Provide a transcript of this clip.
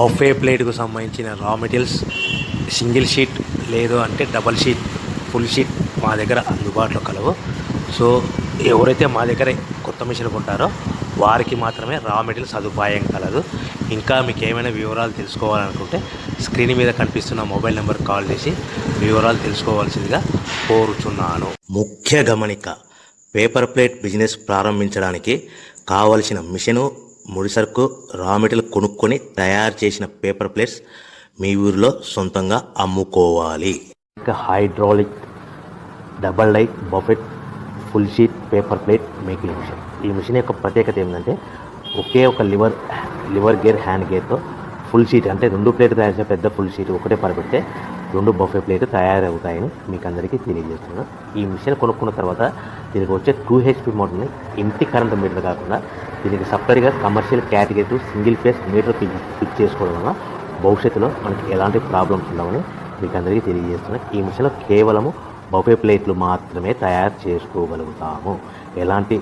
Buffet ప్లేట్కు సంబంధించిన రా materials single sheet లేదు అంటే డబల్ షీట్ ఫుల్ షీట్ మా దగ్గర అందుబాటులో కలవు. సో ఎవరైతే మా దగ్గర కొత్త మిషన్ కొంటారో వారికి మాత్రమే రా మెటీరియల్ సదుపాయం కలదు. ఇంకా మీకు ఏమైనా వివరాలు తెలుసుకోవాలనుకుంటే స్క్రీన్ మీద కనిపిస్తున్న మొబైల్ నెంబర్ కాల్ చేసి వివరాలు తెలుసుకోవాల్సిందిగా కోరుచున్నాను. ముఖ్య గమనిక: పేపర్ ప్లేట్ బిజినెస్ ప్రారంభించడానికి కావలసిన మిషను, ముడిసరుకు, రా మెటీరియల్ కొనుక్కొని తయారు చేసిన పేపర్ ప్లేట్స్ మీ ఊరిలో సొంతంగా అమ్ముకోవాలి. ఇంకా hydraulic, double die, buffet, full sheet paper plate making machine. ఈ మిషన్ యొక్క ప్రత్యేకత ఏంటంటే ఒకే ఒక లివర్ గేర్, హ్యాండ్ గేర్తో ఫుల్ షీట్ అంటే 2 ప్లేట్లు తయారు చేసే పెద్ద ఫుల్ షీట్ ఒకటే పరబెడితే 2 బఫే ప్లేట్ తయారవుతాయని మీకు అందరికీ తెలియజేస్తున్నాను. ఈ మిషన్ కొనుక్కున్న తర్వాత దీనికి వచ్చే 2 HP మోటార్ని ఇంటి కరెంట్ మీటర్ కాకుండా దీనికి సపరేట్గా commercial category single phase metre fix చేసుకోవడం వల్ల భవిష్యత్తులో మనకి ఎలాంటి ప్రాబ్లమ్స్ ఉండవని మీకు అందరికీ తెలియజేస్తున్నాను. ఈ మిషన్లో కేవలము బఫే ప్లేట్లు మాత్రమే తయారు చేసుకోగలుగుతాము. ఎలాంటి